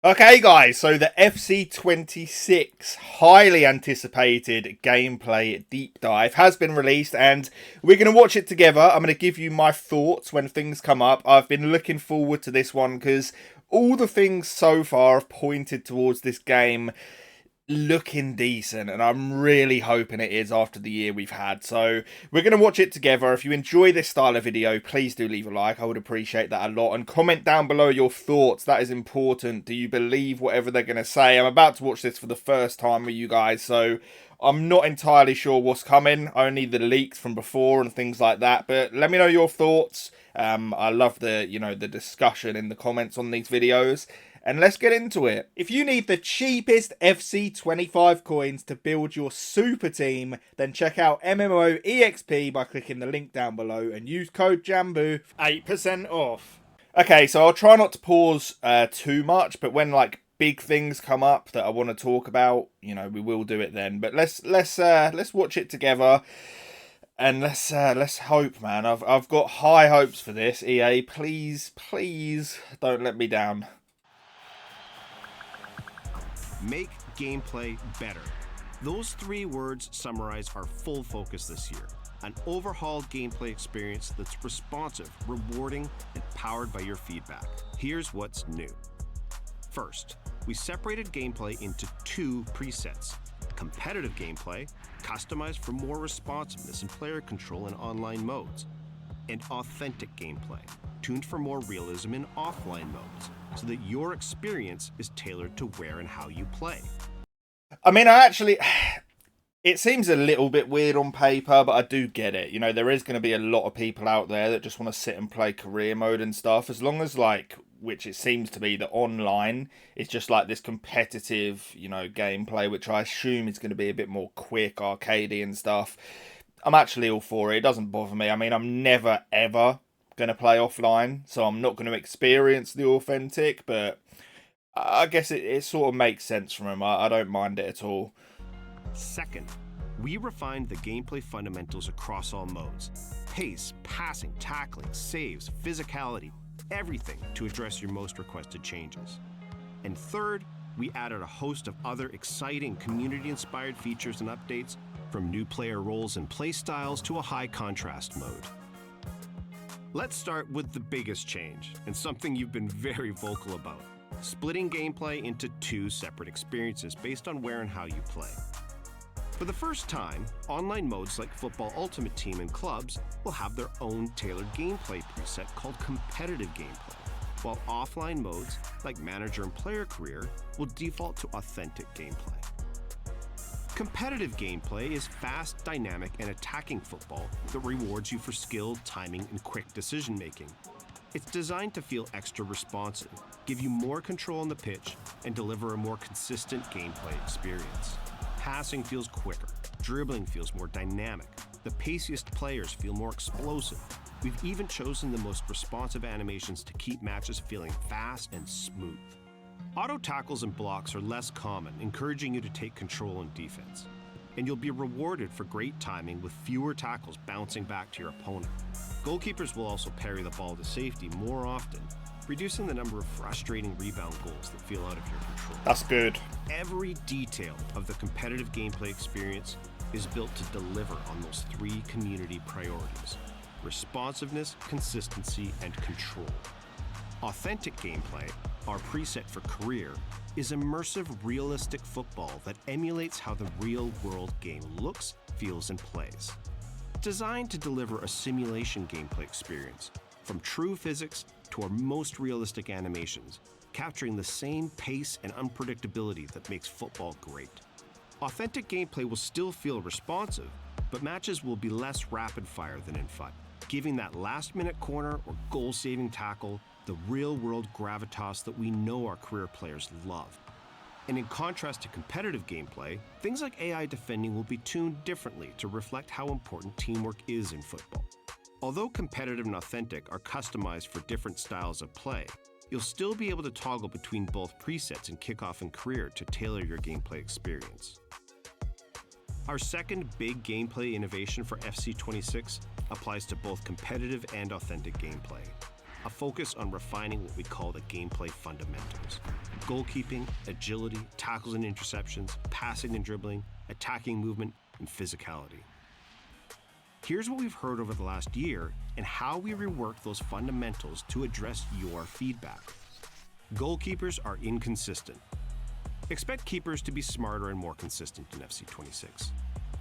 Okay guys, so the FC26 highly anticipated gameplay deep dive has been released and we're going to watch it together. I'm going to give you my thoughts when things come up. I've been looking forward to this one because all the things so far have pointed towards this game looking decent, and I'm really hoping it is after the year we've had. So we're going to watch it together. If you enjoy this style of video, please do leave a like. I would appreciate that a lot, and comment down below your thoughts. That is important. Do you believe whatever they're going to say? I'm about to watch this for the first time with you guys, so I'm not entirely sure what's coming, only the leaks from before and things like that. But let me know your thoughts. I love the the discussion in the comments on these videos. And let's get into it. If you need the cheapest FC25 coins to build your super team, then check out MMOEXP by clicking the link down below and use code JambooUK for 8% off. Okay, so I'll try not to pause too much, but when like big things come up that I want to talk about, we will do it then. But let's watch it together. And let's hope, man. I've got high hopes for this. EA, please don't let me down. Make gameplay better. Those three words summarize our full focus this year. An overhauled gameplay experience that's responsive, rewarding, and powered by your feedback. Here's what's new. First, we separated gameplay into two presets. Competitive gameplay, customized for more responsiveness and player control in online modes. And authentic gameplay, tuned for more realism in offline modes, so that your experience is tailored to where and how you play. I mean, it seems a little bit weird on paper, but I do get it. There is going to be a lot of people out there that just want to sit and play career mode and stuff, as long as, which it seems to be, that online is just like this competitive, gameplay, which I assume is going to be a bit more quick, arcadey and stuff. I'm actually all for it. It doesn't bother me. I mean, I'm never, ever going to play offline, so I'm not going to experience the authentic, but I guess it sort of makes sense from him. I don't mind it at all. Second, we refined the gameplay fundamentals across all modes. Pace, passing, tackling, saves, physicality, everything to address your most requested changes. And third, we added a host of other exciting community-inspired features and updates, from new player roles and playstyles to a high contrast mode. Let's start with the biggest change, and something you've been very vocal about: splitting gameplay into two separate experiences based on where and how you play. For the first time, online modes like Football Ultimate Team and Clubs will have their own tailored gameplay preset called Competitive Gameplay, while offline modes like Manager and Player Career will default to Authentic Gameplay. Competitive gameplay is fast, dynamic, and attacking football that rewards you for skill, timing, and quick decision-making. It's designed to feel extra responsive, give you more control on the pitch, and deliver a more consistent gameplay experience. Passing feels quicker, dribbling feels more dynamic, the paciest players feel more explosive. We've even chosen the most responsive animations to keep matches feeling fast and smooth. Auto tackles and blocks are less common, encouraging you to take control on defense. And you'll be rewarded for great timing with fewer tackles bouncing back to your opponent. Goalkeepers will also parry the ball to safety more often, reducing the number of frustrating rebound goals that feel out of your control. That's good. Every detail of the competitive gameplay experience is built to deliver on those three community priorities: responsiveness, consistency, and control. Authentic gameplay, our preset for career, is immersive, realistic football that emulates how the real-world game looks, feels, and plays. Designed to deliver a simulation gameplay experience, from true physics to our most realistic animations, capturing the same pace and unpredictability that makes football great. Authentic gameplay will still feel responsive, but matches will be less rapid-fire than in FUT, giving that last-minute corner or goal-saving tackle the real-world gravitas that we know our career players love. And in contrast to competitive gameplay, things like AI defending will be tuned differently to reflect how important teamwork is in football. Although competitive and authentic are customized for different styles of play, you'll still be able to toggle between both presets in kickoff and career to tailor your gameplay experience. Our second big gameplay innovation for FC26 applies to both competitive and authentic gameplay. a focus on refining what we call the gameplay fundamentals: goalkeeping, agility, tackles and interceptions, passing and dribbling, attacking movement, and physicality. Here's what we've heard over the last year and how we reworked those fundamentals to address your feedback. Goalkeepers are inconsistent. Expect keepers to be smarter and more consistent in FC26.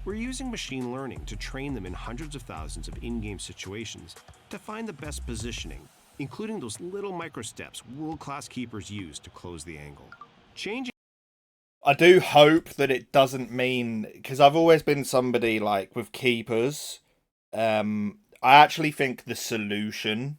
We're using machine learning to train them in hundreds of thousands of in-game situations to find the best positioning, including those little micro steps world-class keepers use to close the angle. Changing I do hope that it doesn't mean, because I've always been somebody like with keepers, I actually think the solution,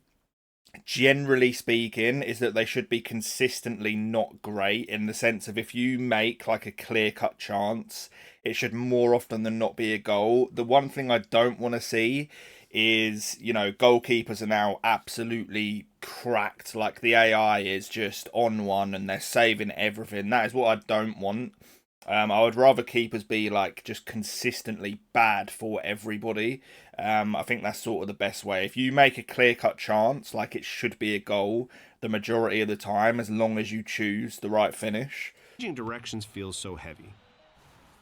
generally speaking, is that they should be consistently not great, in the sense of if you make like a clear-cut chance, it should more often than not be a goal. The one thing I don't want to see is, you know, goalkeepers are now absolutely cracked. Like the AI is just on one and they're saving everything. That is what I don't want. I would rather keepers be like just consistently bad for everybody. I think that's sort of the best way. If you make a clear-cut chance, like it should be a goal the majority of the time, as long as you choose the right finish. Changing directions feels so heavy.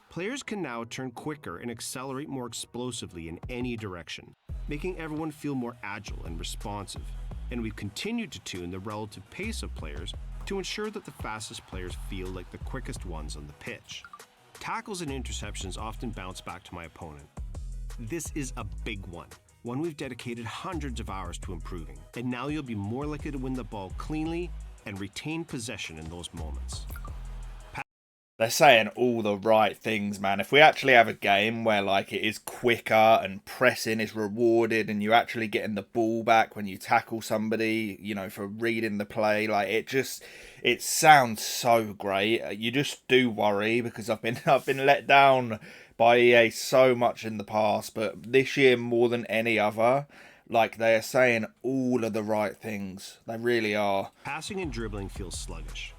Players can now turn quicker and accelerate more explosively in any direction, making everyone feel more agile and responsive. And we've continued to tune the relative pace of players to ensure that the fastest players feel like the quickest ones on the pitch. Tackles and interceptions often bounce back to my opponent. This is a big one we've dedicated hundreds of hours to improving, and now you'll be more likely to win the ball cleanly and retain possession in those moments. They're saying all the right things, man. If we actually have a game where like it is quicker and pressing is rewarded and you're actually getting the ball back when you tackle somebody, you know, for reading the play, like it sounds so great. You just do worry, because I've been let down by EA so much in the past, but this year more than any other, like they are saying all of the right things. They really are. Passing and dribbling feels sluggish.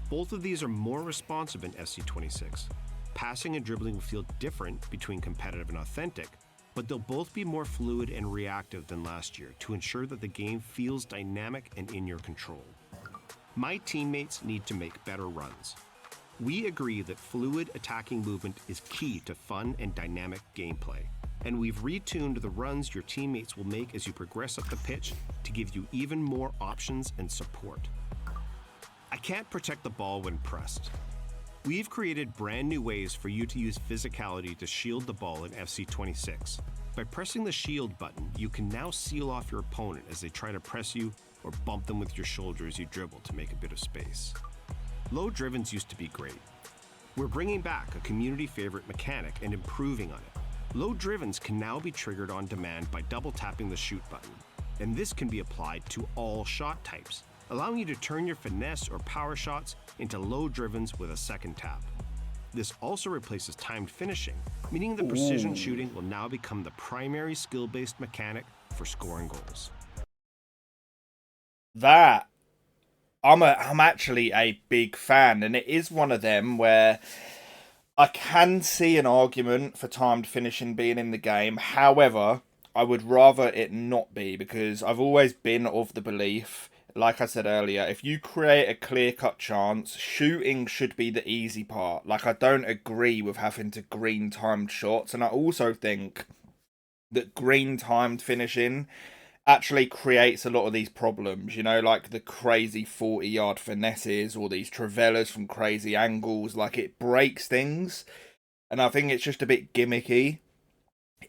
Both of these are more responsive in FC26. Passing and dribbling will feel different between competitive and authentic, but they'll both be more fluid and reactive than last year to ensure that the game feels dynamic and in your control. My teammates need to make better runs. We agree that fluid attacking movement is key to fun and dynamic gameplay, and we've retuned the runs your teammates will make as you progress up the pitch to give you even more options and support. I can't protect the ball when pressed. We've created brand new ways for you to use physicality to shield the ball in FC26. By pressing the shield button, you can now seal off your opponent as they try to press you, or bump them with your shoulder as you dribble to make a bit of space. Low drivens used to be great. We're bringing back a community favorite mechanic and improving on it. Low drivens can now be triggered on demand by double tapping the shoot button, and this can be applied to all shot types, allowing you to turn your finesse or power shots into low drivens with a second tap. This also replaces timed finishing, meaning that precision shooting will now become the primary skill-based mechanic for scoring goals. That I'm actually a big fan, and it is one of them where I can see an argument for timed finishing being in the game. However, I would rather it not be, because I've always been of the belief, like I said earlier, if you create a clear-cut chance, shooting should be the easy part. Like, I don't agree with having to green-timed shots, and I also think that green-timed finishing actually creates a lot of these problems, you know, like the crazy 40-yard finesses or these travellas from crazy angles. Like, it breaks things, and I think it's just a bit gimmicky.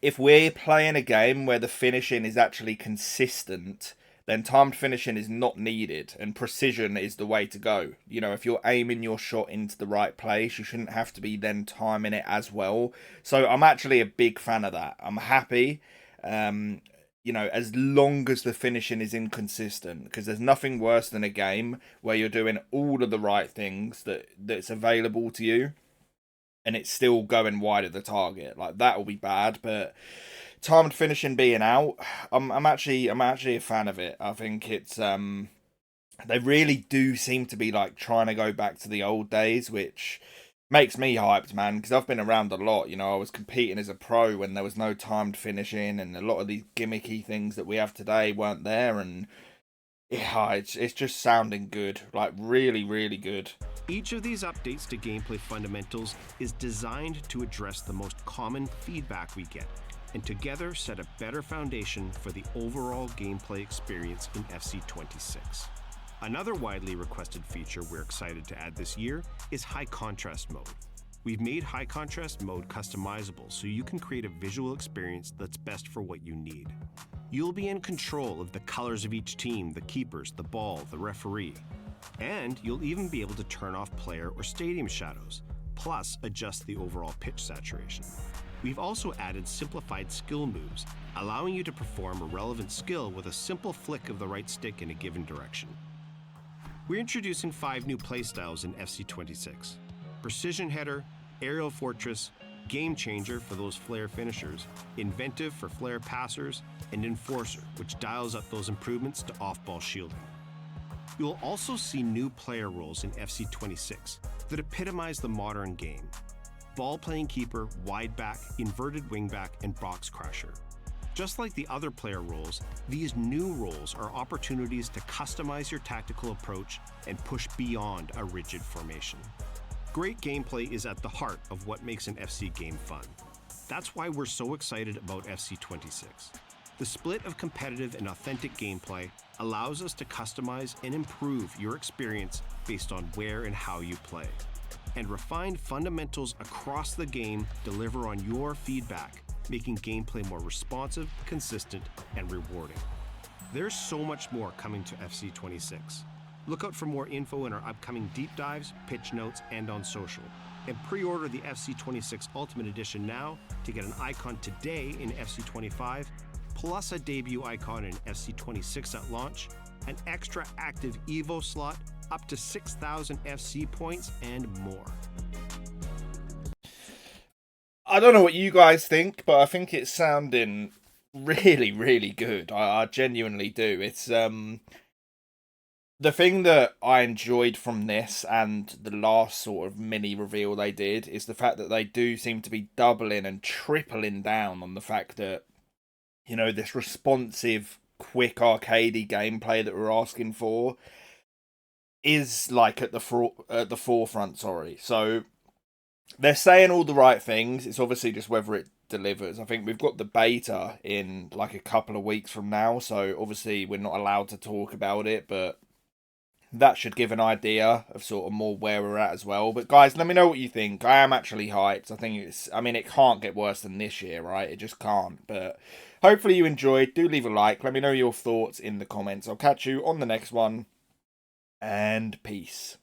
If we're playing a game where the finishing is actually consistent, then timed finishing is not needed, and precision is the way to go. You know, if you're aiming your shot into the right place, you shouldn't have to be then timing it as well. So I'm actually a big fan of that. I'm happy, you know, as long as the finishing is inconsistent, because there's nothing worse than a game where you're doing all of the right things that's available to you, and it's still going wide of the target. Like, that will be bad, but timed finishing being out, I'm actually a fan of it. I think it's they really do seem to be like trying to go back to the old days, which makes me hyped, man, because I've been around a lot. You know, I was competing as a pro when there was no timed finishing, and a lot of these gimmicky things that we have today weren't there, and Yeah, it's just sounding good. Like, really, really good. Each of these updates to gameplay fundamentals is designed to address the most common feedback we get, and together set a better foundation for the overall gameplay experience in FC26. Another widely requested feature we're excited to add this year is high contrast mode. We've made high contrast mode customizable so you can create a visual experience that's best for what you need. You'll be in control of the colors of each team, the keepers, the ball, the referee. And you'll even be able to turn off player or stadium shadows, plus adjust the overall pitch saturation. We've also added simplified skill moves, allowing you to perform a relevant skill with a simple flick of the right stick in a given direction. We're introducing 5 new playstyles in FC26. Precision Header, Aerial Fortress, Game Changer for those flare finishers, Inventive for flare passers, and Enforcer, which dials up those improvements to off-ball shielding. You will also see new player roles in FC26 that epitomize the modern game. Ball-playing keeper, wide back, inverted wingback, and box crasher. Just like the other player roles, these new roles are opportunities to customize your tactical approach and push beyond a rigid formation. Great gameplay is at the heart of what makes an FC game fun. That's why we're so excited about FC26. The split of competitive and authentic gameplay allows us to customize and improve your experience based on where and how you play. And refined fundamentals across the game deliver on your feedback, making gameplay more responsive, consistent, and rewarding. There's so much more coming to FC26. Look out for more info in our upcoming deep dives, pitch notes, and on social. And pre-order the FC26 Ultimate Edition now to get an icon today in FC25, plus a debut icon in FC26 at launch, an extra active Evo slot, up to 6,000 FC points, and more. I don't know what you guys think, but I think it's sounding really, really good. I genuinely do. It's the thing that I enjoyed from this and the last sort of mini reveal they did is the fact that they do seem to be doubling and tripling down on the fact that, you know, this responsive, quick arcadey gameplay that we're asking for is like at the forefront. Sorry, so they're saying all the right things. It's obviously just whether it delivers. I think we've got the beta in like a couple of weeks from now, so obviously we're not allowed to talk about it, but that should give an idea of sort of more where we're at as well. But guys, let me know what you think. I am actually hyped. I mean, it can't get worse than this year, right? It just can't. But hopefully you enjoyed. Do leave a like. Let me know your thoughts in the comments. I'll catch you on the next one. And peace.